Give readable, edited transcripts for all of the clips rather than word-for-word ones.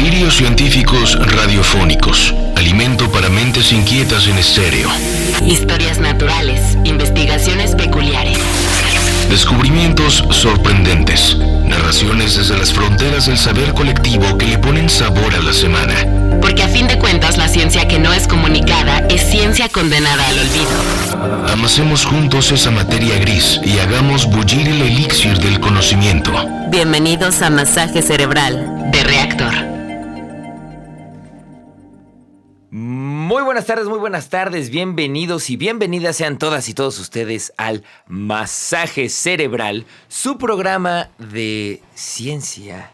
Delirios científicos radiofónicos. Alimento para mentes inquietas en estéreo. Historias naturales, investigaciones peculiares. Descubrimientos sorprendentes. Narraciones desde las fronteras del saber colectivo que le ponen sabor a la semana. Porque a fin de cuentas la ciencia que no es comunicada es ciencia condenada al olvido. Amasemos juntos esa materia gris y hagamos bullir el elixir del conocimiento. Bienvenidos a Masaje Cerebral de Reactor. Muy buenas tardes, bienvenidos y bienvenidas sean todas y todos ustedes al Masaje Cerebral, su programa de ciencia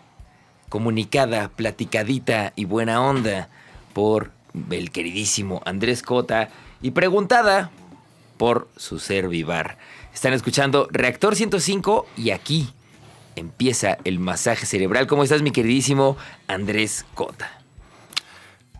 comunicada, platicadita y buena onda por el queridísimo Andrés Cota y preguntada por su servivar. Están escuchando Reactor 105 y aquí empieza el Masaje Cerebral. ¿Cómo estás, mi queridísimo Andrés Cota?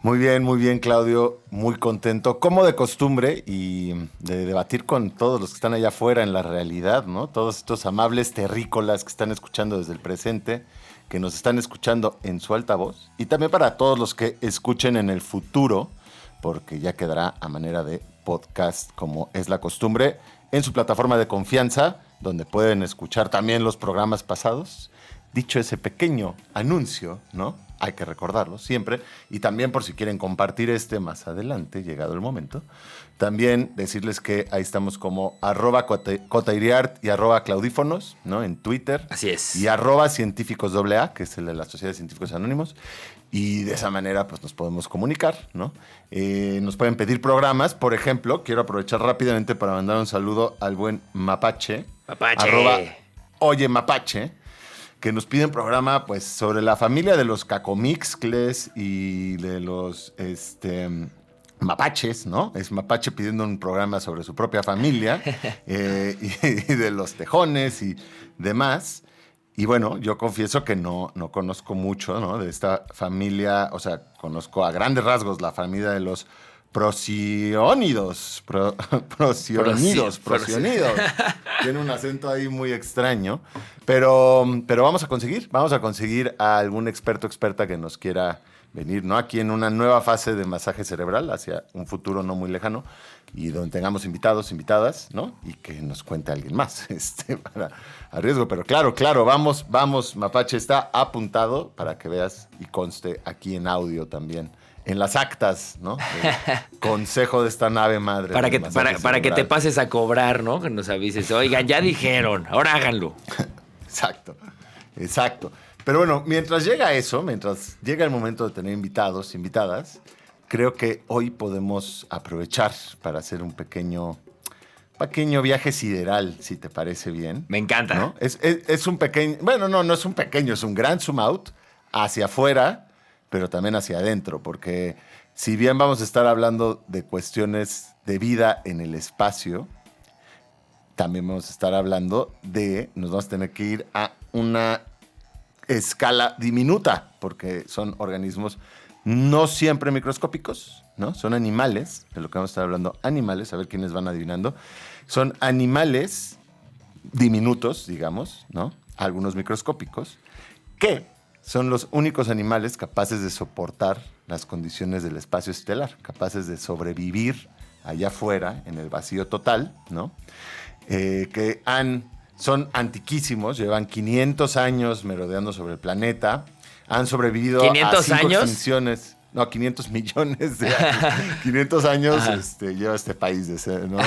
Muy bien, Claudio. Muy contento, como de costumbre, y de debatir con todos los que están allá afuera en la realidad, ¿no? Todos estos amables terrícolas que están escuchando desde el presente, que nos están escuchando en su altavoz, y también para todos los que escuchen en el futuro, porque ya quedará a manera de podcast, como es la costumbre, en su plataforma de confianza, donde pueden escuchar también los programas pasados. Dicho ese pequeño anuncio, ¿no? Hay que recordarlo siempre. Y también por si quieren compartir más adelante, llegado el momento. También decirles que ahí estamos como @cotairiart y @claudífonos, ¿no? En Twitter. Así es. Y @científicos AA, que es el de la Sociedad de Científicos Anónimos. Y de esa manera pues nos podemos comunicar, ¿no? Nos pueden pedir programas. Por ejemplo, quiero aprovechar rápidamente para mandar un saludo al buen Mapache. @Oye Mapache, que nos piden programa pues sobre la familia de los cacomixcles y de los mapaches, ¿no? Es Mapache pidiendo un programa sobre su propia familia y de los tejones y demás. Y bueno, yo confieso que no conozco mucho, ¿no? De esta familia, o sea, conozco a grandes rasgos la familia de los prosiónidos. Prosiónidos. Tiene un acento ahí muy extraño. Pero vamos a conseguir a algún experta que nos quiera venir, ¿no? Aquí en una nueva fase de masaje cerebral hacia un futuro no muy lejano y donde tengamos invitados, invitadas, ¿no? Y que nos cuente alguien más, para a riesgo. Pero claro, vamos, Mapache, está apuntado para que veas y conste aquí en audio también. En las actas, ¿no? El consejo de esta nave madre. Para que te pases a cobrar, ¿no? Que nos avises. Oigan, ya dijeron, ahora háganlo. Exacto. Pero bueno, mientras llega el momento de tener invitados, invitadas, creo que hoy podemos aprovechar para hacer un pequeño viaje sideral, si te parece bien. Me encanta. ¿No? Es un pequeño, bueno, no es un pequeño, es un gran zoom out hacia afuera, pero también hacia adentro, porque si bien vamos a estar hablando de cuestiones de vida en el espacio, también vamos a estar hablando nos vamos a tener que ir a una escala diminuta, porque son organismos no siempre microscópicos, ¿no? Son animales, de lo que vamos a estar hablando, animales, a ver quiénes van adivinando. Son animales diminutos, digamos, ¿no? Algunos microscópicos, que son los únicos animales capaces de soportar las condiciones del espacio estelar, capaces de sobrevivir allá afuera, en el vacío total, ¿no? Son antiquísimos, llevan 500 años merodeando sobre el planeta, han sobrevivido a 5 extinciones. No, 500 millones de años. 500 años lleva este país ¿no?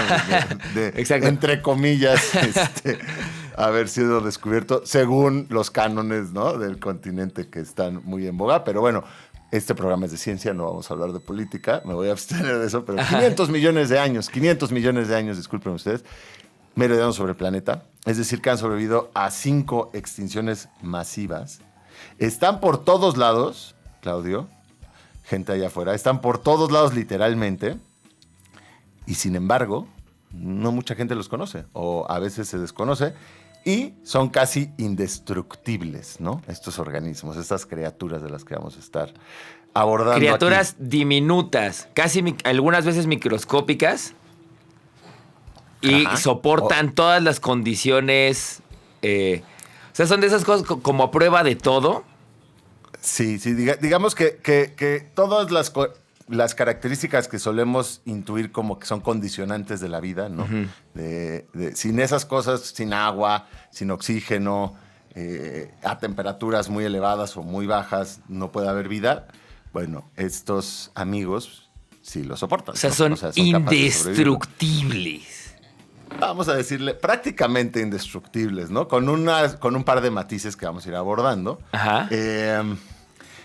Exacto. Entre comillas, haber sido descubierto según los cánones, ¿no? Del continente que están muy en boga. Pero bueno, este programa es de ciencia, no vamos a hablar de política, me voy a abstener de eso, pero 500 millones de años, disculpen ustedes, merodeando sobre el planeta. Es decir, que han sobrevivido a 5 extinciones masivas. Están por todos lados, Claudio, gente allá afuera, están por todos lados literalmente, y sin embargo, no mucha gente los conoce, o a veces se desconoce, y son casi indestructibles, ¿no? Estos organismos, estas criaturas de las que vamos a estar abordando. Criaturas aquí. Diminutas, casi algunas veces microscópicas, y soportan todas las condiciones. O sea, son de esas cosas como a prueba de todo. Sí, digamos que todas las características que solemos intuir como que son condicionantes de la vida, ¿no? Sin esas cosas, sin agua, sin oxígeno, a temperaturas muy elevadas o muy bajas, no puede haber vida. Bueno, estos amigos sí lo soportan. O sea, ¿no? son, capaces de sobrevivir. indestructibles. Vamos a decirle, prácticamente indestructibles, ¿no? Con un par de matices que vamos a ir abordando. Ajá.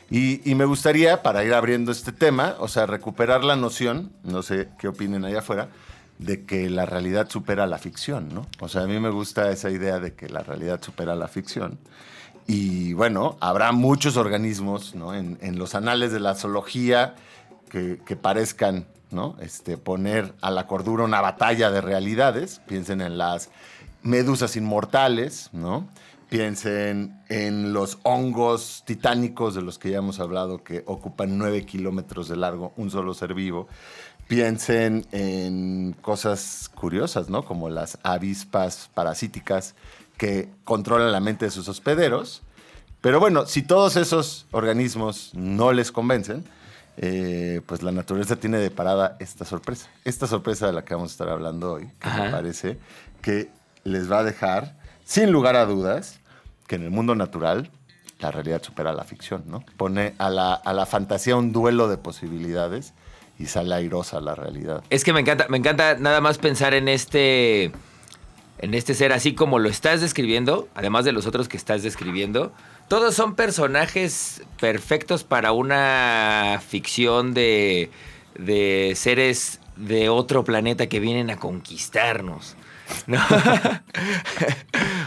Y me gustaría, para ir abriendo este tema, o sea, recuperar la noción, no sé qué opinen allá afuera, de que la realidad supera la ficción, ¿no? O sea, a mí me gusta esa idea de que la realidad supera la ficción. Y bueno, habrá muchos organismos, ¿no? En los anales de la zoología que parezcan, ¿no? Poner a la cordura una batalla de realidades. Piensen en las medusas inmortales, ¿no? Piensen en los hongos titánicos de los que ya hemos hablado, que ocupan 9 kilómetros de largo, un solo ser vivo. Piensen en cosas curiosas, ¿no? Como las avispas parasíticas que controlan la mente de sus hospederos. Pero bueno, si todos esos organismos no les convencen, pues la naturaleza tiene de parada esta sorpresa de la que vamos a estar hablando hoy, que me parece que les va a dejar, sin lugar a dudas, que en el mundo natural la realidad supera la ficción, ¿no? Pone a la fantasía un duelo de posibilidades y sale airosa la realidad. Es que me encanta nada más pensar en este ser así como lo estás describiendo, además de los otros que estás describiendo. Todos son personajes perfectos para una ficción de seres de otro planeta que vienen a conquistarnos, ¿no?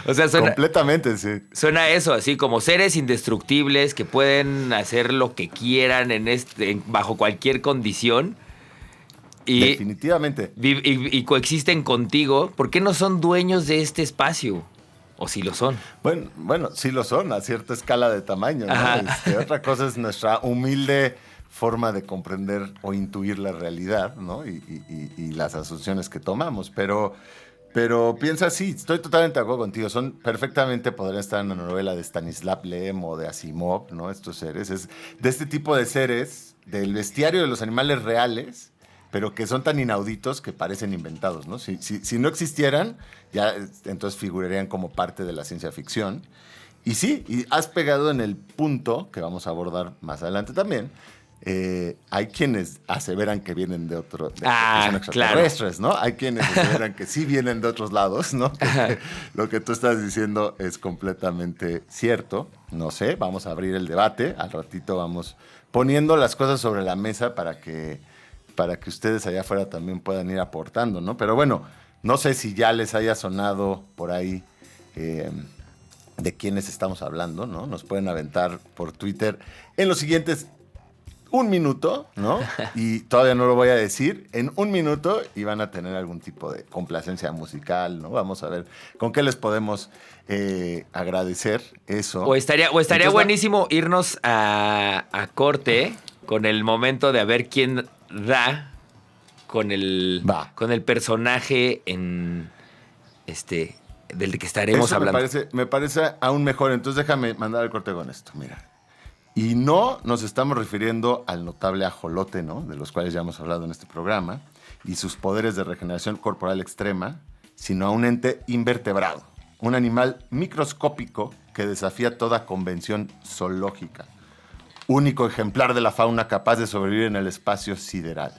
O sea, completamente, sí. Suena eso, así como seres indestructibles que pueden hacer lo que quieran bajo cualquier condición. Y definitivamente. Y coexisten contigo. ¿Por qué no son dueños de este espacio? ¿O sí lo son? Bueno, sí lo son, a cierta escala de tamaño, ¿no? Otra cosa es nuestra humilde forma de comprender o intuir la realidad, ¿no? Y las asunciones que tomamos. Pero piensa así, estoy totalmente de acuerdo contigo. Podrían estar en una novela de Stanislav Lem o de Asimov, ¿no? Estos seres. Es de este tipo de seres, del bestiario de los animales reales, pero que son tan inauditos que parecen inventados, ¿no? Si no existieran, ya entonces figurarían como parte de la ciencia ficción. Y sí, y has pegado en el punto que vamos a abordar más adelante también. Hay quienes aseveran que vienen de que son extraterrestres, claro, ¿no? Hay quienes aseveran que sí vienen de otros lados, ¿no? Lo que tú estás diciendo es completamente cierto. No sé, vamos a abrir el debate. Al ratito vamos poniendo las cosas sobre la mesa para que ustedes allá afuera también puedan ir aportando, ¿no? Pero bueno, no sé si ya les haya sonado por ahí de quiénes estamos hablando, ¿no? Nos pueden aventar por Twitter en los siguientes 1 minuto, ¿no? Y todavía no lo voy a decir, en 1 minuto, y van a tener algún tipo de complacencia musical, ¿no? Vamos a ver con qué les podemos agradecer eso. O estaría entonces, buenísimo irnos a corte con el momento de a ver quién da con el personaje del que estaremos eso hablando. Me parece aún mejor. Entonces déjame mandar el corte con esto. Mira. Y no nos estamos refiriendo al notable ajolote, ¿no? De los cuales ya hemos hablado en este programa, y sus poderes de regeneración corporal extrema, sino a un ente invertebrado, un animal microscópico que desafía toda convención zoológica. Único ejemplar de la fauna capaz de sobrevivir en el espacio sideral.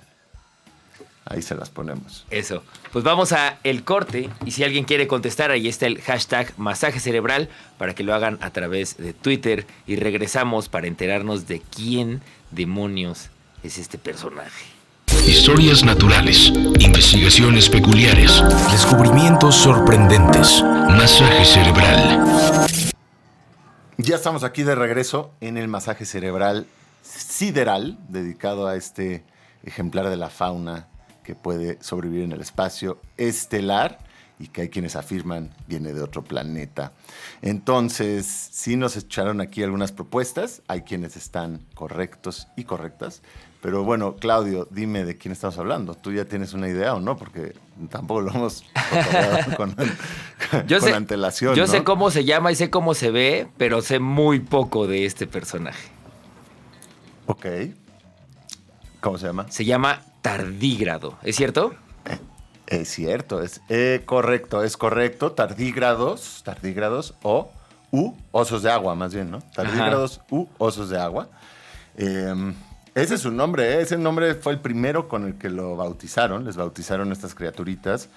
Ahí se las ponemos. Eso. Pues vamos a el corte. Y si alguien quiere contestar, ahí está el hashtag masaje cerebral para que lo hagan a través de Twitter. Y regresamos para enterarnos de quién demonios es este personaje. Historias naturales, investigaciones peculiares, descubrimientos sorprendentes, masaje cerebral. Ya estamos aquí de regreso en el masaje cerebral sideral, dedicado a este ejemplar de la fauna que puede sobrevivir en el espacio estelar y que hay quienes afirman viene de otro planeta. Entonces, sí nos echaron aquí algunas propuestas, hay quienes están correctos y correctas, pero bueno, Claudio, dime de quién estamos hablando. ¿Tú ya tienes una idea o no? Porque tampoco lo hemos con antelación. Yo ¿no? sé cómo se llama y sé cómo se ve, pero sé muy poco de este personaje. Ok. ¿Cómo se llama? Se llama tardígrado, ¿es cierto? Es cierto, es correcto. Tardígrados o osos de agua, más bien, ¿no? Tardígrados osos de agua. Ese es su nombre, ¿eh? Ese nombre fue el primero con el que lo bautizaron. Les bautizaron estas criaturitas.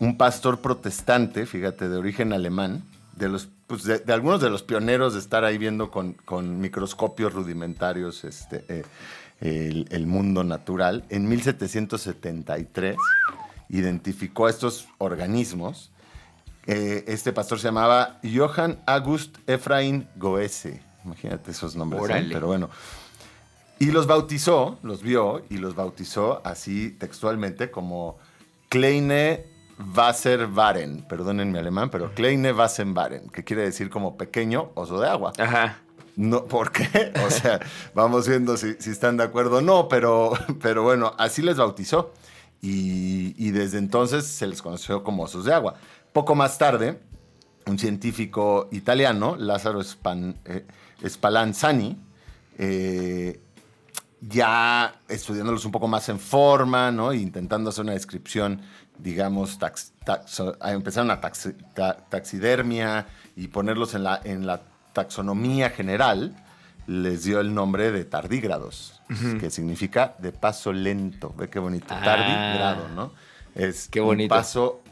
Un pastor protestante, fíjate, de origen alemán, de algunos de los pioneros de estar ahí viendo con microscopios rudimentarios el mundo natural. En 1773 identificó a estos organismos. Este pastor se llamaba Johann August Ephraim Goethe. Imagínate esos nombres. Pero bueno. Y los bautizó, los vio y los bautizó así textualmente como Kleine Wasserwaren. Perdonen mi alemán, pero Kleine Wasserwaren, que quiere decir como pequeño oso de agua. Ajá. No, ¿por qué? O sea, vamos viendo si están de acuerdo o no, pero bueno, así les bautizó. Y desde entonces se les conoció como osos de agua. Poco más tarde, un científico italiano, Lazzaro Spallanzani, ya estudiándolos un poco más en forma, ¿no? E intentando hacer una descripción, digamos, empezaron a taxidermia y ponerlos en la taxonomía general, les dio el nombre de tardígrados, que significa de paso lento. Ve qué bonito. Tardígrado, ¿no? Es qué bonito. Un paso.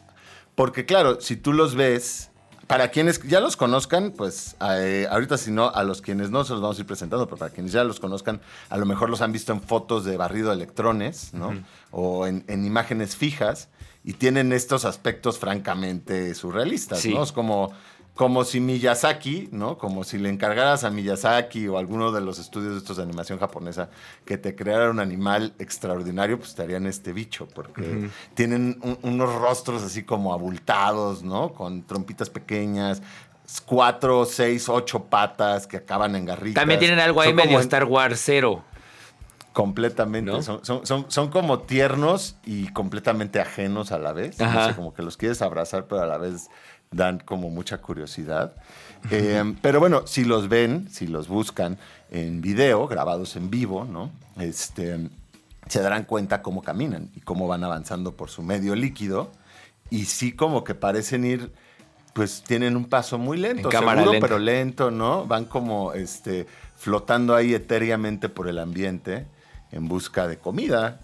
Porque claro, si tú los ves, para quienes ya los conozcan, pues ahorita si no, a los quienes no se los vamos a ir presentando, pero para quienes ya los conozcan, a lo mejor los han visto en fotos de barrido de electrones, ¿no? O en imágenes fijas, y tienen estos aspectos francamente surrealistas, ¿no? Es como si Miyazaki, ¿no? Como si le encargaras a Miyazaki o a alguno de los estudios de estos de animación japonesa que te creara un animal extraordinario, pues te harían este bicho, porque tienen unos rostros así como abultados, ¿no? Con trompitas pequeñas, 4, 6, 8 patas que acaban en garritas. También tienen algo ahí medio Star Wars cero. Completamente. ¿No? Son como tiernos y completamente ajenos a la vez. No sé, como que los quieres abrazar, pero a la vez dan como mucha curiosidad. Pero bueno, si los ven, si los buscan en video, grabados en vivo, ¿no? Se darán cuenta cómo caminan y cómo van avanzando por su medio líquido. Y sí como que parecen ir, pues tienen un paso muy lento, seguro, pero lento, ¿no? Van como flotando ahí etéreamente por el ambiente en busca de comida,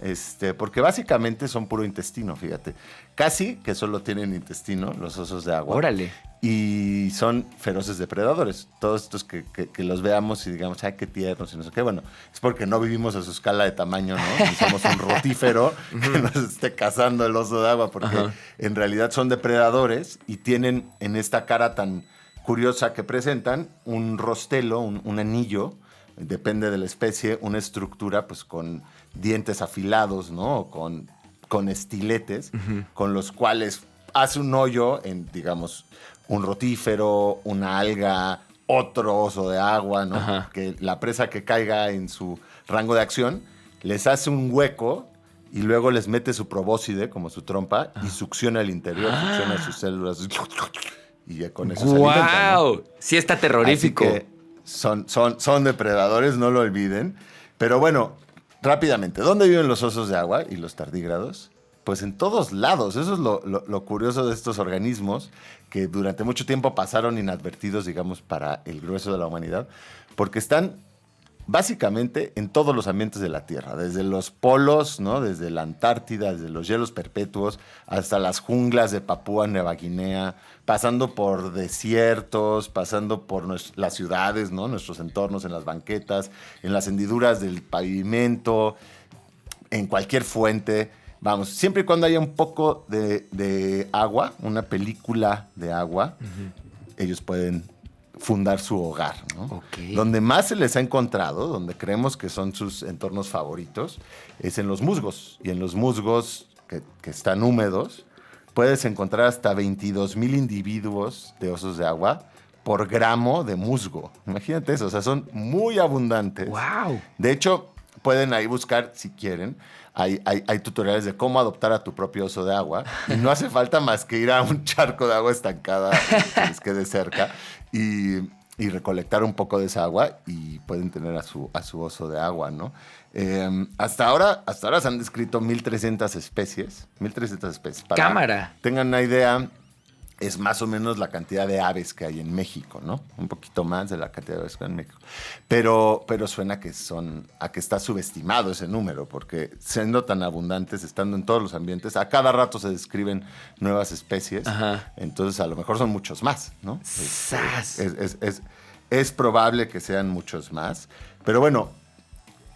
porque básicamente son puro intestino, fíjate. Casi que solo tienen intestino los osos de agua. Órale. Y son feroces depredadores. Todos estos que los veamos y digamos, ay, qué tiernos y no sé qué. Bueno, es porque no vivimos a su escala de tamaño, ¿no? Y somos un rotífero que nos esté cazando el oso de agua, porque en realidad son depredadores y tienen en esta cara tan curiosa que presentan un rostelo, un anillo, depende de la especie, una estructura pues con dientes afilados, ¿no? O con estiletes, con los cuales hace un hoyo en, digamos, un rotífero, una alga, otro oso de agua, ¿no? Que la presa que caiga en su rango de acción les hace un hueco y luego les mete su probóscide, como su trompa, y succiona el interior, succiona sus células y ya con eso se alimentan, ¿no? Sí está terrorífico. Así que son depredadores, no lo olviden. Pero bueno, rápidamente, ¿dónde viven los osos de agua y los tardígrados? Pues en todos lados. Eso es lo curioso de estos organismos que durante mucho tiempo pasaron inadvertidos, digamos, para el grueso de la humanidad, porque están básicamente en todos los ambientes de la Tierra, desde los polos, ¿no? Desde la Antártida, desde los hielos perpetuos, hasta las junglas de Papúa Nueva Guinea, pasando por desiertos, pasando por las ciudades, ¿no? Nuestros entornos, en las banquetas, en las hendiduras del pavimento, en cualquier fuente. Vamos, siempre y cuando haya un poco de agua, una película de agua, ellos pueden fundar su hogar, ¿no? Donde más se les ha encontrado, donde creemos que son sus entornos favoritos, es en los musgos. Y en los musgos que están húmedos, puedes encontrar hasta 22,000 individuos de osos de agua por gramo de musgo. Imagínate eso, o sea, son muy abundantes. ¡Wow! De hecho, pueden ahí buscar, si quieren, hay tutoriales de cómo adoptar a tu propio oso de agua. Y no hace falta más que ir a un charco de agua estancada que les quede cerca. Y y recolectar un poco de esa agua y pueden tener a su oso de agua, ¿no? Hasta ahora se han descrito 1.300 especies. 1.300 especies. Para Cámara. tengan una idea, es más o menos la cantidad de aves que hay en México, ¿no? Un poquito más de la cantidad de aves que hay en México. Pero suena a que está subestimado ese número, porque siendo tan abundantes, estando en todos los ambientes, a cada rato se describen nuevas especies. Ajá. Entonces, a lo mejor son muchos más, ¿no? ¡Sas! Es probable que sean muchos más. Pero bueno,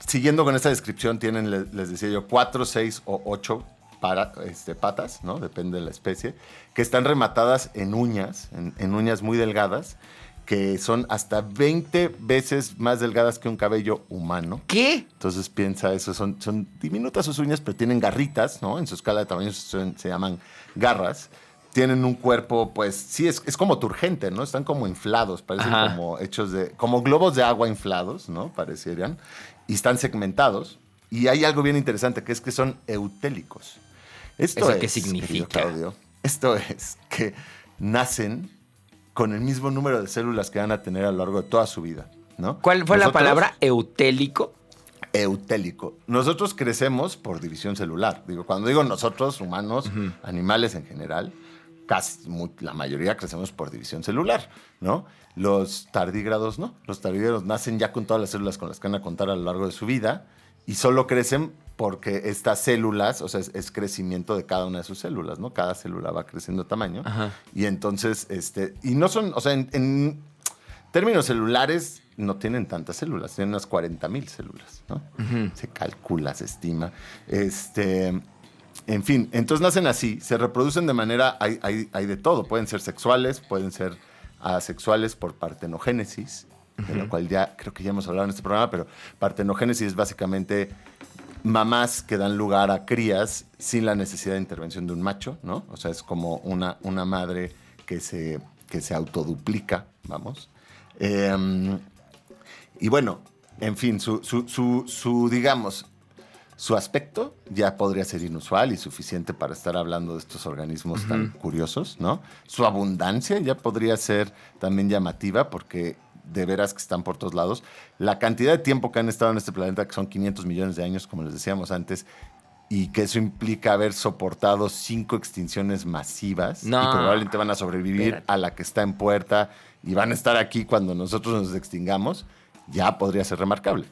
siguiendo con esta descripción, tienen, les decía yo, 4, 6 o 8 patas, ¿no? Depende de la especie, que están rematadas en uñas, en uñas muy delgadas, que son hasta 20 veces más delgadas que un cabello humano. ¿Qué? Entonces piensa eso, son diminutas sus uñas, pero tienen garritas, ¿no? En su escala de tamaños se llaman garras. Tienen un cuerpo, pues, sí, es como turgente, ¿no? Están como inflados, parecen Ajá. como hechos como globos de agua inflados, ¿no? Parecieran. Y están segmentados. Y hay algo bien interesante, que es que son eutélicos. ¿Eso qué significa? querido Claudio, esto es que nacen con el mismo número de células que van a tener a lo largo de toda su vida, ¿no? ¿Cuál fue la Nosotros- palabra? ¿Eutélico? Eutélico. Nosotros crecemos por división celular. Digo, cuando digo nosotros, humanos, animales en general, la mayoría crecemos por división celular, ¿no? Los tardígrados no. Los tardígrados nacen ya con todas las células con las que van a contar a lo largo de su vida y solo crecen porque estas células, o sea, es crecimiento de cada una de sus células, ¿no? Cada célula va creciendo de tamaño. Ajá. Y entonces, y no son, o sea, en términos celulares, no tienen tantas células, tienen unas 40,000 células, ¿no? Se calcula, se estima. En fin, entonces nacen así, se reproducen de manera, hay de todo, pueden ser sexuales, pueden ser asexuales por partenogénesis, de lo cual ya creo que ya hemos hablado en este programa, pero partenogénesis es básicamente mamás que dan lugar a crías sin la necesidad de intervención de un macho, ¿no? O sea, es como una madre que se autoduplica, vamos. Y bueno, en fin, digamos, su aspecto ya podría ser inusual y suficiente para estar hablando de estos organismos tan curiosos, ¿no? Su abundancia ya podría ser también llamativa porque de veras que están por todos lados. La cantidad de tiempo que han estado en este planeta, que son 500 millones de años, como les decíamos antes, y que eso implica haber soportado 5 extinciones masivas No. y probablemente van a sobrevivir Espérate. a la que está en puerta y van a estar aquí cuando nosotros nos extingamos, ya podría ser remarcable.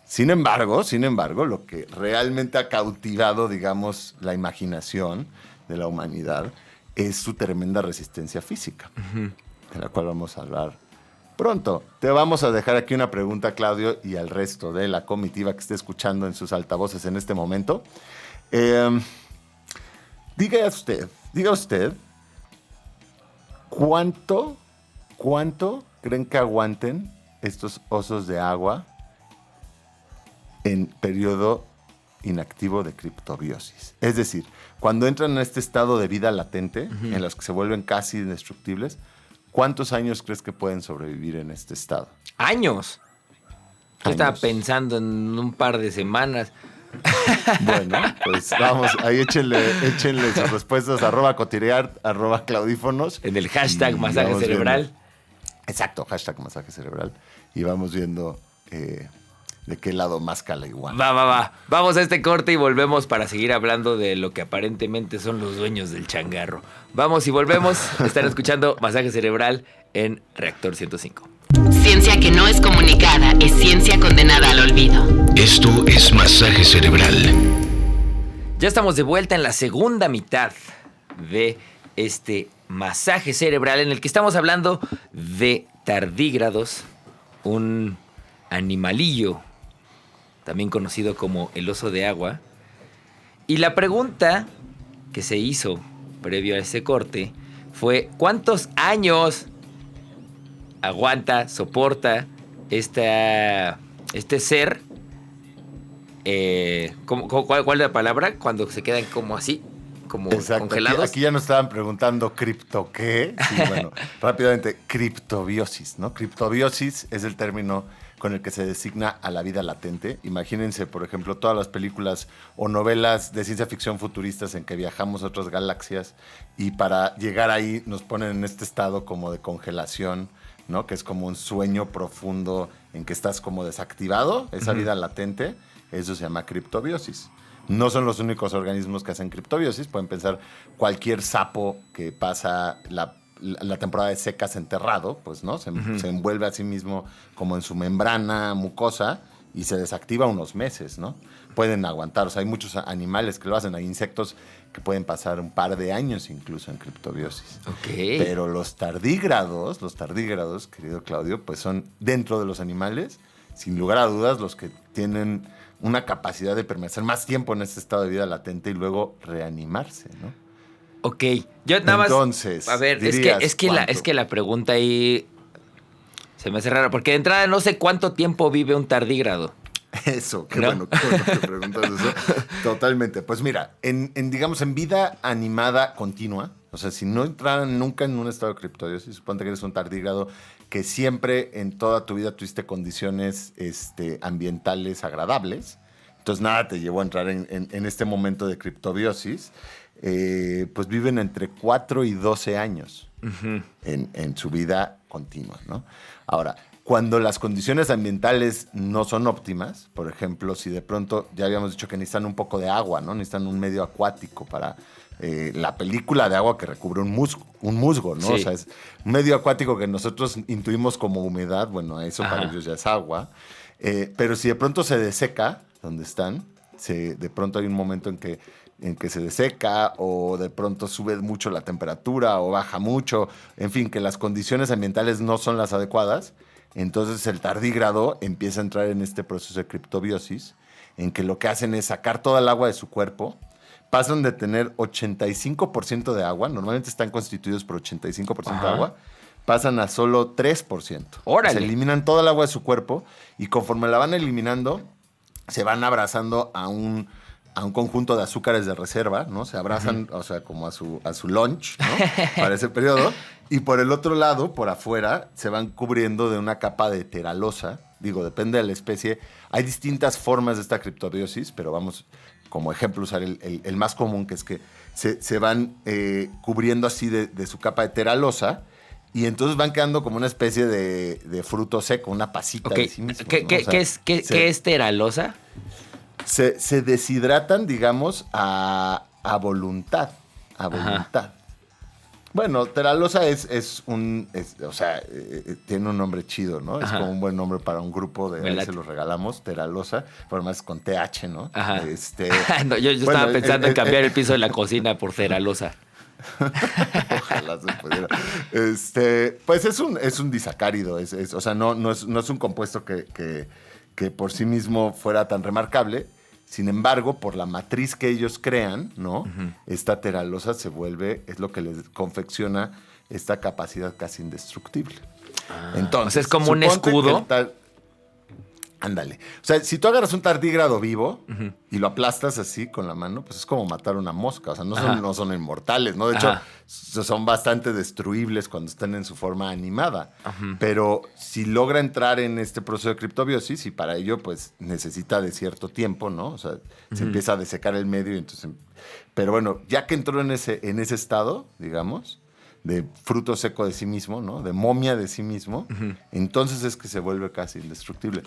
Sin embargo, lo que realmente ha cautivado, digamos, la imaginación de la humanidad es su tremenda resistencia física, de la cual vamos a hablar pronto. Te vamos a dejar aquí una pregunta, Claudio, y al resto de la comitiva que esté escuchando en sus altavoces en este momento. Diga usted, ¿cuánto creen que aguanten estos osos de agua en periodo inactivo de criptobiosis? Es decir, cuando entran en este estado de vida latente, en los que se vuelven casi indestructibles, ¿cuántos años crees que pueden sobrevivir en este estado? ¡Años! Yo estaba Años. pensando en un par de semanas. Bueno, pues vamos, ahí échenle sus respuestas, @cotireart, @claudífonos. En el hashtag Y masaje vamos cerebral. viendo. Exacto, hashtag masaje cerebral. Y vamos viendo de qué lado más cala igual. Va. Vamos a este corte y volvemos para seguir hablando de lo que aparentemente son los dueños del changarro. Vamos y volvemos. Están escuchando Masaje Cerebral en Reactor 105. Ciencia que no es comunicada es ciencia condenada al olvido. Esto es Masaje Cerebral. Ya estamos de vuelta en la segunda mitad de este masaje cerebral en el que estamos hablando de tardígrados, un animalillo también conocido como el oso de agua. Y la pregunta que se hizo previo a ese corte fue: ¿cuántos años aguanta, soporta este ser? ¿Cuál es la palabra? Cuando se quedan como así, como Exacto. congelados. Aquí ya nos estaban preguntando cripto qué. Sí, bueno, rápidamente, criptobiosis, ¿no? Criptobiosis es el término con el que se designa a la vida latente. Imagínense, por ejemplo, todas las películas o novelas de ciencia ficción futuristas en que viajamos a otras galaxias y para llegar ahí nos ponen en este estado como de congelación ¿no? Que es como un sueño profundo en que estás como desactivado, esa vida latente, eso se llama criptobiosis. No son los únicos organismos que hacen criptobiosis, pueden pensar cualquier sapo que pasa la temporada de secas enterrado, pues, ¿no? Se envuelve a sí mismo como en su membrana mucosa y se desactiva unos meses, ¿no? Pueden aguantar, o sea, hay muchos animales que lo hacen, hay insectos que pueden pasar un par de años incluso en criptobiosis. Ok. Pero los tardígrados, querido Claudio, pues son dentro de los animales, sin lugar a dudas, los que tienen una capacidad de permanecer más tiempo en este estado de vida latente y luego reanimarse, ¿no? Ok, yo nada más... Entonces, a ver, dirías, es que la pregunta ahí se me hace rara, porque de entrada no sé cuánto tiempo vive un tardígrado. Eso, qué ¿No? bueno que preguntas eso. Totalmente. Pues mira, digamos, en vida animada continua, o sea, si no entraran nunca en un estado de criptobiosis, suponte que eres un tardígrado que siempre en toda tu vida tuviste condiciones ambientales agradables, entonces nada te llevó a entrar en este momento de criptobiosis, pues viven entre 4 y 12 años en su vida continua, ¿no? Ahora, cuando las condiciones ambientales no son óptimas, por ejemplo, si de pronto, ya habíamos dicho que necesitan un poco de agua, ¿no? Necesitan un medio acuático para la película de agua que recubre un musgo, ¿no? Sí. O sea, es un medio acuático que nosotros intuimos como humedad, bueno, eso para ellos ya es agua. Pero si de pronto se deseca donde están, de pronto hay un momento en que se deseca o de pronto sube mucho la temperatura o baja mucho, en fin, que las condiciones ambientales no son las adecuadas, entonces el tardígrado empieza a entrar en este proceso de criptobiosis, en que lo que hacen es sacar toda el agua de su cuerpo, pasan de tener 85% de agua, normalmente están constituidos por 85% de agua, pasan a solo 3%. ¡Órale! Se eliminan toda el agua de su cuerpo y conforme la van eliminando, se van abrazando a un conjunto de azúcares de reserva, ¿no? Se abrazan, o sea, como a su lunch, ¿no? Para ese periodo. Y por el otro lado, por afuera, se van cubriendo de una capa de teralosa. Digo, depende de la especie. Hay distintas formas de esta criptobiosis, pero vamos, como ejemplo, usar el más común, que es que se van cubriendo así de su capa de teralosa. Y entonces van quedando como una especie de fruto seco, una pasita de sí mismos, ¿no? ¿Qué es teralosa? Se deshidratan, digamos, a voluntad. A voluntad. Bueno, teralosa tiene un nombre chido, ¿no? Ajá. Es como un buen nombre para un grupo de ahí ¿verdad? se los regalamos, teralosa, por más con TH, ¿no? Ajá. No, yo estaba pensando en cambiar el piso de la cocina por teralosa. Ojalá se pudiera. Pues es un disacárido, o sea, no es un compuesto que por sí mismo fuera tan remarcable. Sin embargo, por la matriz que ellos crean, ¿no? Esta teralosa es lo que les confecciona esta capacidad casi indestructible. Entonces, es como un escudo. Ándale. O sea, si tú agarras un tardígrado vivo y lo aplastas así con la mano, pues es como matar una mosca. O sea, no son inmortales, ¿no? De hecho, son bastante destruibles cuando están en su forma animada. Pero si logra entrar en este proceso de criptobiosis, y para ello, pues, necesita de cierto tiempo, ¿no? O sea, se empieza a desecar el medio y entonces... Pero bueno, ya que entró en ese estado, digamos, de fruto seco de sí mismo, ¿no? De momia de sí mismo, entonces es que se vuelve casi indestructible.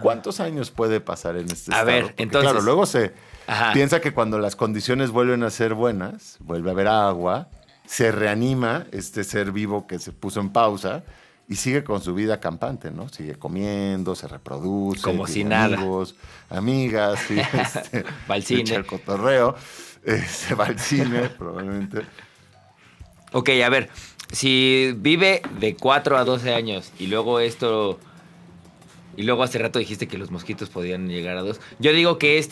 ¿Cuántos años puede pasar en este estado? A ver, Porque, entonces... claro, luego se piensa que cuando las condiciones vuelven a ser buenas, vuelve a haber agua, se reanima este ser vivo que se puso en pausa y sigue con su vida campante, ¿no? Sigue comiendo, se reproduce. Como si tiene nada. amigos, amigas, sí, Va al cine. echa el cotorreo, se va al cine, probablemente. Ok, a ver, si vive de 4 a 12 años y luego hace rato dijiste que los mosquitos podían llegar a 2. Yo digo que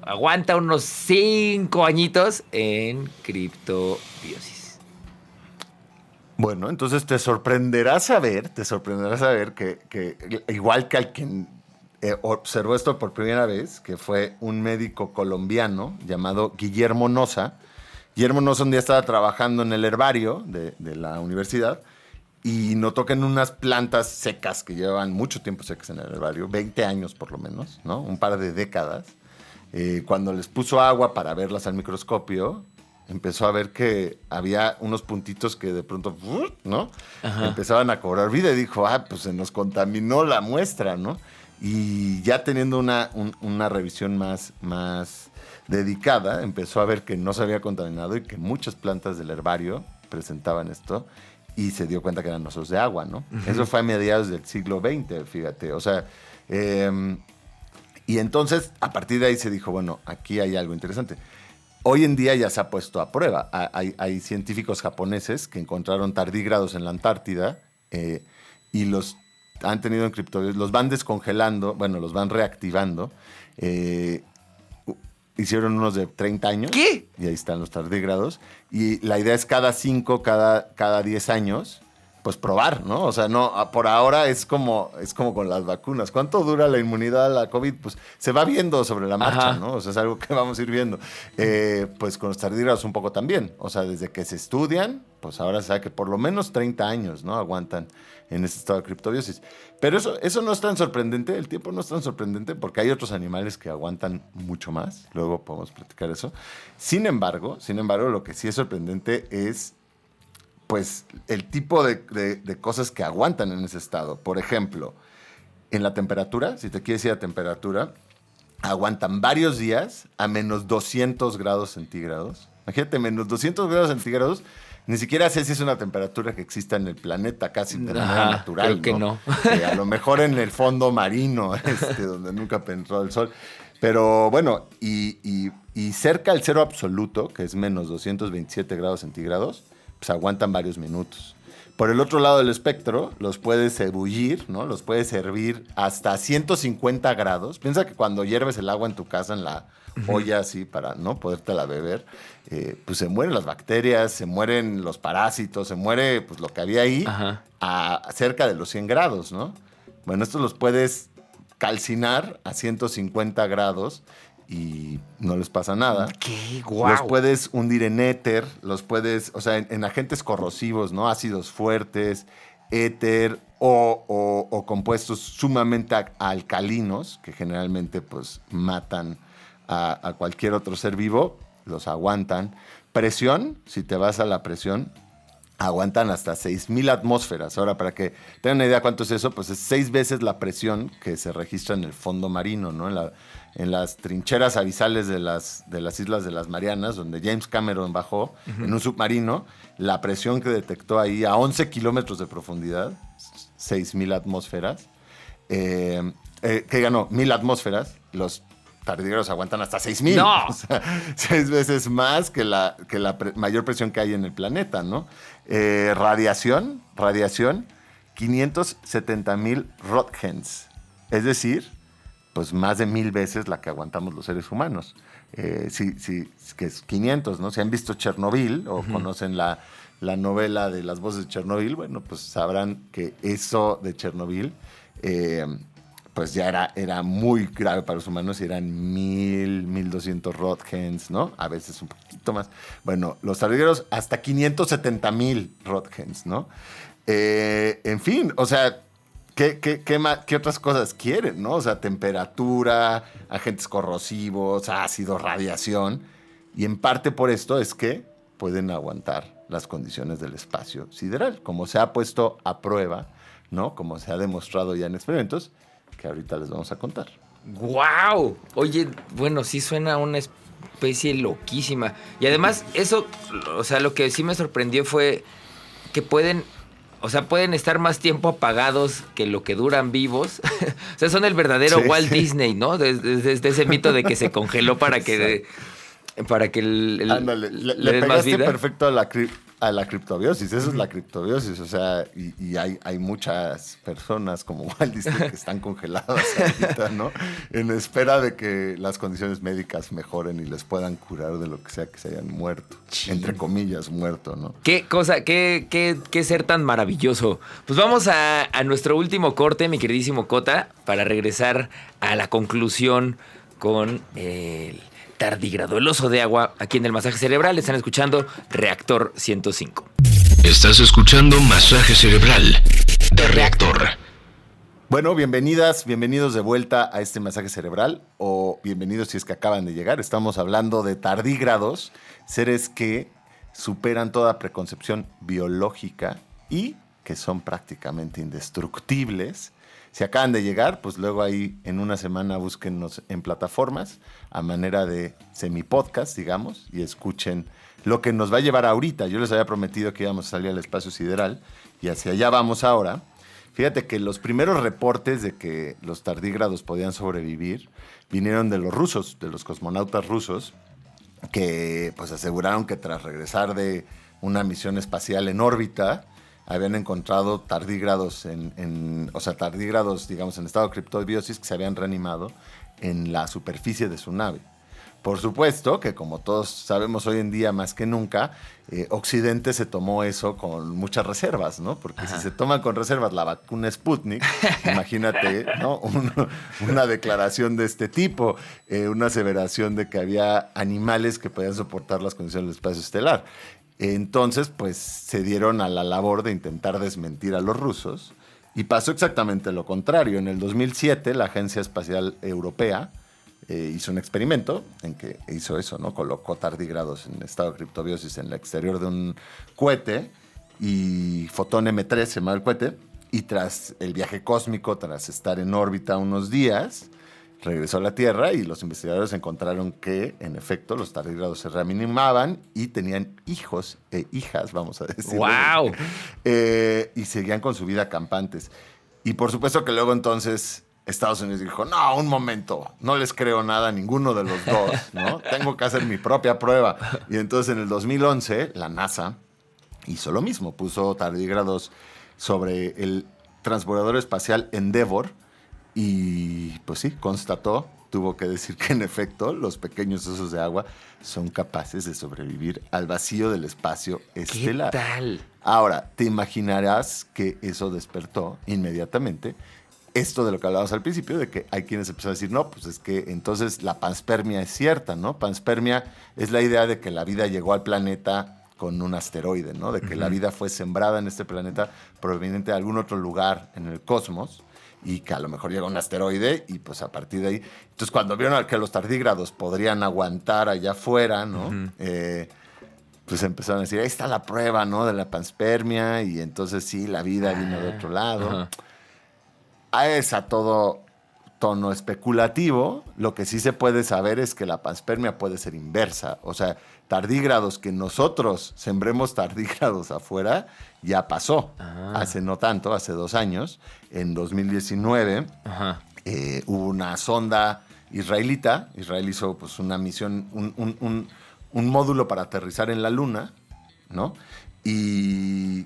aguanta unos 5 añitos en criptobiosis. Bueno, entonces te sorprenderá saber que igual que al quien observó esto por primera vez, que fue un médico colombiano llamado Guillermo Noza. Guillermo Noza un día estaba trabajando en el herbario de la universidad y notó que en unas plantas secas que llevaban mucho tiempo secas en el herbario, 20 años por lo menos, ¿no? Un par de décadas, cuando les puso agua para verlas al microscopio, empezó a ver que había unos puntitos que de pronto, ¿no? Ajá. Empezaban a cobrar vida y dijo, pues se nos contaminó la muestra, ¿no? Y ya teniendo una revisión más dedicada, empezó a ver que no se había contaminado y que muchas plantas del herbario presentaban esto y se dio cuenta que eran osos de agua, ¿no? Uh-huh. Eso fue a mediados del siglo XX, fíjate. O sea, y entonces a partir de ahí se dijo, bueno, aquí hay algo interesante. Hoy en día ya se ha puesto a prueba. Hay científicos japoneses que encontraron tardígrados en la Antártida y los han tenido en criptobios, los van descongelando, bueno, los van reactivando. Hicieron unos de 30 años. ¿Qué? Y ahí están los tardígrados. Y la idea es cada 5, cada 10 años, pues probar, ¿no? O sea, no, por ahora es como con las vacunas. ¿Cuánto dura la inmunidad a la COVID? Pues se va viendo sobre la marcha, Ajá. ¿no? O sea, es algo que vamos a ir viendo. Pues con los tardígrados un poco también. O sea, desde que se estudian, pues ahora se sabe que por lo menos 30 años, ¿no? Aguantan en este estado de criptobiosis. Pero eso no es tan sorprendente, el tiempo no es tan sorprendente porque hay otros animales que aguantan mucho más. Luego podemos platicar eso. Sin embargo, lo que sí es sorprendente es pues el tipo de cosas que aguantan en ese estado. Por ejemplo, en la temperatura, si te quieres ir a temperatura, aguantan varios días a menos 200 grados centígrados. Imagínate, menos 200 grados centígrados. Ni siquiera sé si es una temperatura que exista en el planeta casi de manera natural. Creo que no. A lo mejor en el fondo marino, donde nunca penetró el sol. Pero bueno, y cerca al cero absoluto, que es menos 227 grados centígrados, pues aguantan varios minutos. Por el otro lado del espectro, los puedes ebullir, ¿no? Los puedes hervir hasta 150 grados. Piensa que cuando hierves el agua en tu casa, en la olla así, para no podértela beber, pues se mueren las bacterias, se mueren los parásitos, se muere pues lo que había ahí a cerca de los 100 grados, ¿no? Bueno, estos los puedes calcinar a 150 grados y no les pasa nada. ¡Qué guau! Los puedes hundir en éter, los puedes, o sea, en agentes corrosivos, ¿no? Ácidos fuertes, éter o compuestos sumamente alcalinos, que generalmente pues matan a cualquier otro ser vivo, los aguantan. Presión, si te vas a la presión, aguantan hasta 6,000 atmósferas. Ahora, para que tengan una idea cuánto es eso, pues es 6 veces la presión que se registra en el fondo marino, ¿no? En las trincheras abisales de las Islas de las Marianas, donde James Cameron bajó en un submarino, la presión que detectó ahí a 11 kilómetros de profundidad, 6,000 atmósferas, que ganó 1,000 atmósferas, los tardígrados aguantan hasta 6,000. ¡No! O sea, 6 veces más que la mayor presión que hay en el planeta, ¿no? Radiación, 570,000 Roentgens. Es decir, pues más de 1,000 veces la que aguantamos los seres humanos. Sí, que es 500, ¿no? Si han visto Chernobyl o conocen la novela de las voces de Chernobyl, bueno, pues sabrán que eso de Chernobyl pues ya era muy grave para los humanos y eran 1,200 Roentgens, ¿no? A veces un poquito más. Bueno, los tardígrados hasta 570,000 Roentgens, ¿no? En fin, o sea, ¿qué otras cosas quieren, no? O sea, temperatura, agentes corrosivos, ácido, radiación. Y en parte por esto es que pueden aguantar las condiciones del espacio sideral, como se ha puesto a prueba, ¿no? Como se ha demostrado ya en experimentos, que ahorita les vamos a contar. ¡Guau! Oye, bueno, sí suena a una especie loquísima. Y además, eso, o sea, lo que sí me sorprendió fue que pueden estar más tiempo apagados que lo que duran vivos. O sea, son el verdadero Walt Disney, ¿no? Desde ese mito de que se congeló para que Ándale, le den más pegaste vida. perfecto a la criptobiosis. Eso es la criptobiosis. O sea, y hay muchas personas como Walt Disney que están congeladas ahorita, ¿no? En espera de que las condiciones médicas mejoren y les puedan curar de lo que sea que se hayan muerto. Entre comillas, muerto, ¿no? Qué cosa, qué ser tan maravilloso. Pues vamos a nuestro último corte, mi queridísimo Cota, para regresar a la conclusión con el tardígrado, el oso de agua, aquí en el Masaje Cerebral. Están escuchando Reactor 105. Estás escuchando Masaje Cerebral de Reactor. Bueno, bienvenidas, bienvenidos de vuelta a este masaje cerebral o bienvenidos si es que acaban de llegar. Estamos hablando de tardígrados, seres que superan toda preconcepción biológica y que son prácticamente indestructibles. Si acaban de llegar, pues luego ahí en una semana búsquennos en plataformas a manera de semi-podcast, digamos, y escuchen lo que nos va a llevar ahorita. Yo les había prometido que íbamos a salir al espacio sideral y hacia allá vamos ahora. Fíjate que los primeros reportes de que los tardígrados podían sobrevivir vinieron de los rusos, de los cosmonautas rusos, que pues aseguraron que tras regresar de una misión espacial en órbita, habían encontrado tardígrados tardígrados, digamos, en estado de criptobiosis que se habían reanimado en la superficie de su nave. Por supuesto que, como todos sabemos hoy en día más que nunca, Occidente se tomó eso con muchas reservas, ¿no? Porque si se toma con reservas la vacuna Sputnik, imagínate, ¿no? Una declaración de este tipo, una aseveración de que había animales que podían soportar las condiciones del espacio estelar. Entonces, pues, se dieron a la labor de intentar desmentir a los rusos y pasó exactamente lo contrario. En el 2007, la Agencia Espacial Europea hizo un experimento en que hizo eso, ¿no? Colocó tardígrados en estado de criptobiosis en el exterior de un cohete y Fotón M3 se llamaba el cohete, y tras el viaje cósmico, tras estar en órbita unos días, regresó a la Tierra y los investigadores encontraron que, en efecto, los tardígrados se reanimaban y tenían hijos e hijas, vamos a decir. ¡Wow! Y seguían con su vida campantes. Y por supuesto que luego entonces Estados Unidos dijo, no, un momento, no les creo nada a ninguno de los dos, ¿no? Tengo que hacer mi propia prueba. Y entonces en el 2011 la NASA hizo lo mismo, puso tardígrados sobre el transbordador espacial Endeavour y pues sí, constató, tuvo que decir que en efecto los pequeños osos de agua son capaces de sobrevivir al vacío del espacio estelar. ¿Qué tal? Ahora, te imaginarás que eso despertó inmediatamente esto de lo que hablábamos al principio, de que hay quienes empezaron a decir, no, pues es que entonces la panspermia es cierta, ¿no? Panspermia es la idea de que la vida llegó al planeta con un asteroide, ¿no? De que la vida fue sembrada en este planeta proveniente de algún otro lugar en el cosmos y que a lo mejor llega un asteroide y pues a partir de ahí... Entonces cuando vieron que los tardígrados podrían aguantar allá afuera, ¿no? Pues empezaron a decir, ahí está la prueba, ¿no? De la panspermia y entonces sí, la vida vino de otro lado. Es a todo tono especulativo. Lo que sí se puede saber es que la panspermia puede ser inversa. O sea, tardígrados, que nosotros sembremos tardígrados afuera, ya pasó. Hace no tanto, hace 2 años, en 2019, hubo una sonda israelita. Israel hizo pues, una misión, un módulo para aterrizar en la Luna, ¿no? Y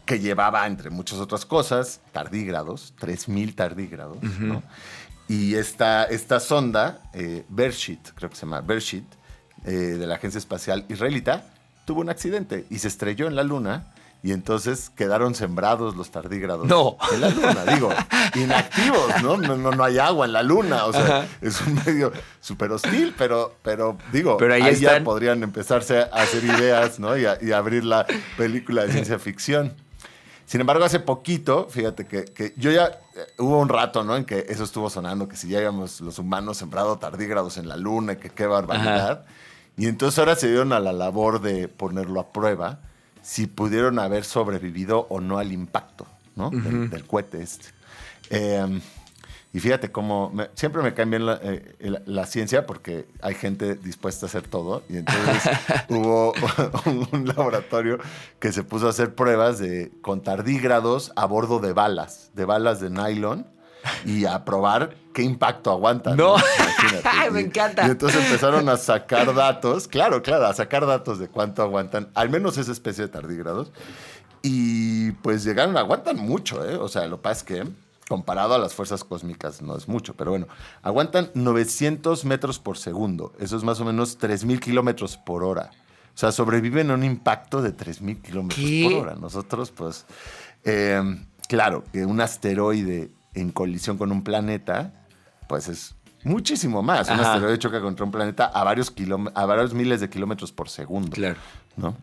que llevaba, entre muchas otras cosas, tardígrados, 3,000 tardígrados, ¿no? Y esta sonda, Beresheet, creo que se llama Beresheet, de la Agencia Espacial Israelita, tuvo un accidente y se estrelló en la Luna y entonces quedaron sembrados los tardígrados en la Luna. Digo, inactivos, ¿no? No hay agua en la Luna, o sea, es un medio súper hostil, pero digo, pero ahí ya podrían empezarse a hacer ideas, ¿no? Y abrir la película de ciencia ficción. Sin embargo, hace poquito, fíjate que yo ya hubo un rato, ¿no? En que eso estuvo sonando, que si ya habíamos los humanos sembrado tardígrados en la Luna, que qué barbaridad. Y entonces ahora se dieron a la labor de ponerlo a prueba, si pudieron haber sobrevivido o no al impacto, ¿no? Del cohete este. Y fíjate cómo siempre me cae bien la ciencia porque hay gente dispuesta a hacer todo. Y entonces hubo un laboratorio que se puso a hacer pruebas con tardígrados a bordo de balas de nylon y a probar qué impacto aguantan. ¡No! Imagínate. Me encanta. Y entonces empezaron a sacar datos, claro, a sacar datos de cuánto aguantan, al menos esa especie de tardígrados. Y pues aguantan mucho, ¿eh? O sea, lo que pasa es que comparado a las fuerzas cósmicas no es mucho, pero bueno, aguantan 900 metros por segundo. Eso es más o menos 3,000 kilómetros por hora. O sea, sobreviven a un impacto de 3,000 kilómetros por hora. Nosotros, pues, claro, que un asteroide en colisión con un planeta, pues es muchísimo más. Un asteroide choca contra un planeta a varios miles de kilómetros por segundo. Claro. ¿No?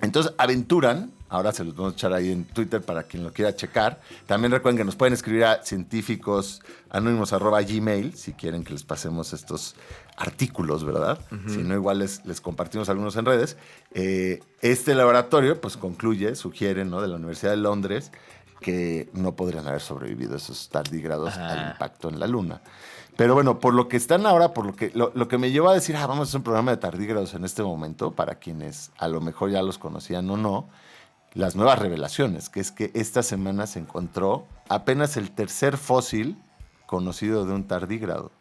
Entonces, aventuran Ahora se los vamos a echar ahí en Twitter para quien lo quiera checar. También recuerden que nos pueden escribir a científicosanónimos@gmail si quieren que les pasemos estos artículos, ¿verdad? Si no, igual les compartimos algunos en redes. Este laboratorio, pues sugiere, ¿no? De la Universidad de Londres, que no podrían haber sobrevivido esos tardígrados al impacto en la Luna. Pero bueno, por lo que están ahora, lo que me llevó a decir, vamos a hacer un programa de tardígrados en este momento, para quienes a lo mejor ya los conocían o no, las nuevas revelaciones, que es que esta semana se encontró apenas el tercer fósil conocido de un tardígrado.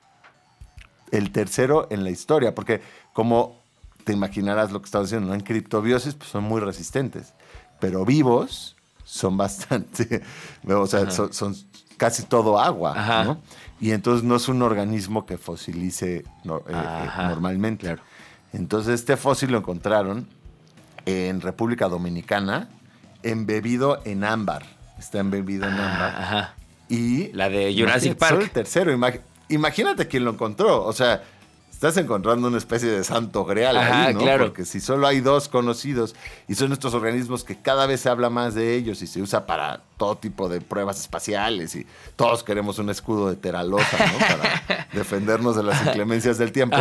El tercero en la historia, porque como te imaginarás lo que estaba diciendo, ¿no? En criptobiosis pues, son muy resistentes, pero vivos son bastante, o sea, son casi todo agua, ¿no? Y entonces no es un organismo que fosilice normalmente. Claro. Entonces este fósil lo encontraron en República Dominicana, embebido en ámbar. Está embebido en ámbar. Y la de Jurassic Park. Solo el tercero. Imagínate quién lo encontró. O sea, estás encontrando una especie de santo grial ahí, ¿no? Claro. Porque si solo hay 2 conocidos y son estos organismos que cada vez se habla más de ellos y se usa para todo tipo de pruebas espaciales y todos queremos un escudo de Teralosa, ¿no? Para defendernos de las inclemencias del tiempo.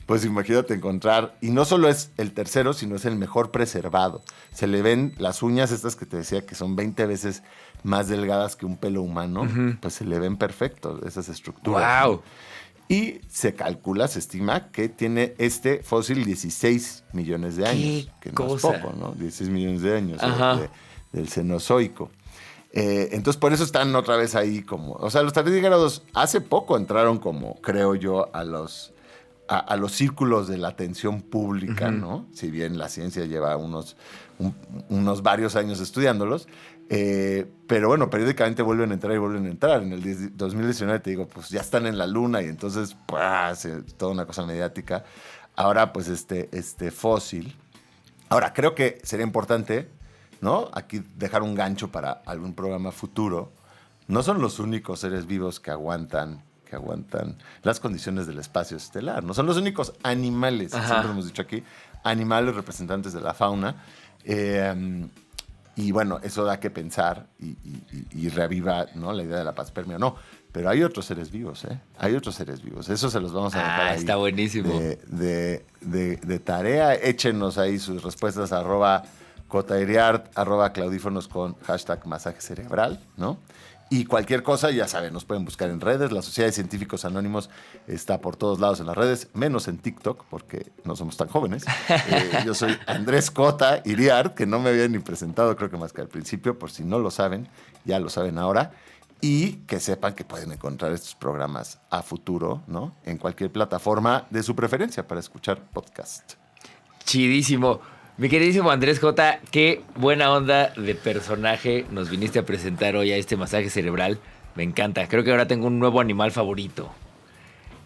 Pues imagínate encontrar, y no solo es el tercero, sino es el mejor preservado. Se le ven las uñas estas que te decía que son 20 veces más delgadas que un pelo humano, pues se le ven perfectos esas estructuras. ¡Wow! ¿No? Y se estima que tiene este fósil 16 millones de años. Que no es poco, ¿no? 16 millones de años del Cenozoico. Entonces, por eso están otra vez ahí como... O sea, los tardígrados hace poco entraron como, creo yo, a los círculos de la atención pública, ¿no? Si bien la ciencia lleva unos varios años estudiándolos. Pero bueno, periódicamente vuelven a entrar y vuelven a entrar. En el 2019 te digo, pues ya están en la Luna y entonces, pues, toda una cosa mediática. Ahora, pues, este fósil. Ahora, creo que sería importante, ¿no? Aquí dejar un gancho para algún programa futuro. No son los únicos seres vivos que aguantan las condiciones del espacio estelar. No son los únicos animales, siempre hemos dicho aquí, animales representantes de la fauna. Y bueno, eso da que pensar y reaviva, ¿no? La idea de la panspermia. No, pero hay otros seres vivos, ¿eh? Hay otros seres vivos. Eso se los vamos a dejar ahí. Está buenísimo. De tarea. Échenos ahí sus respuestas @cotairiart, @claudífonos con #masaje cerebral, ¿no? Y cualquier cosa, ya saben, nos pueden buscar en redes. La Sociedad de Científicos Anónimos está por todos lados en las redes, menos en TikTok, porque no somos tan jóvenes. Yo soy Andrés Cota Iriart, que no me había ni presentado, creo que más que al principio, por si no lo saben, ya lo saben ahora. Y que sepan que pueden encontrar estos programas a futuro, ¿no? En cualquier plataforma de su preferencia para escuchar podcast. Chidísimo. Mi queridísimo Andrés J, qué buena onda de personaje nos viniste a presentar hoy a este masaje cerebral. Me encanta. Creo que ahora tengo un nuevo animal favorito.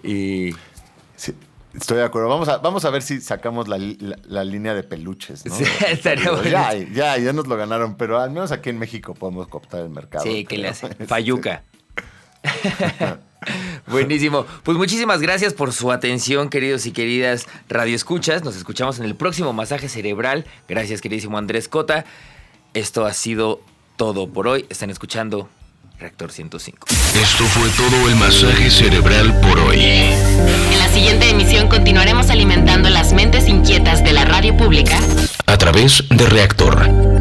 Y... Sí, estoy de acuerdo. Vamos a ver si sacamos la línea de peluches, ¿no? Sí, estaría bueno. Ya nos lo ganaron, pero al menos aquí en México podemos cooptar el mercado. Sí, ¿qué le hace? Fayuca. Buenísimo. Pues muchísimas gracias por su atención, queridos y queridas radioescuchas. Nos escuchamos en el próximo masaje cerebral. Gracias, queridísimo Andrés Cota. Esto ha sido todo por hoy. Están escuchando Reactor 105. Esto fue todo el masaje cerebral por hoy. En la siguiente emisión continuaremos alimentando las mentes inquietas de la radio pública a través de Reactor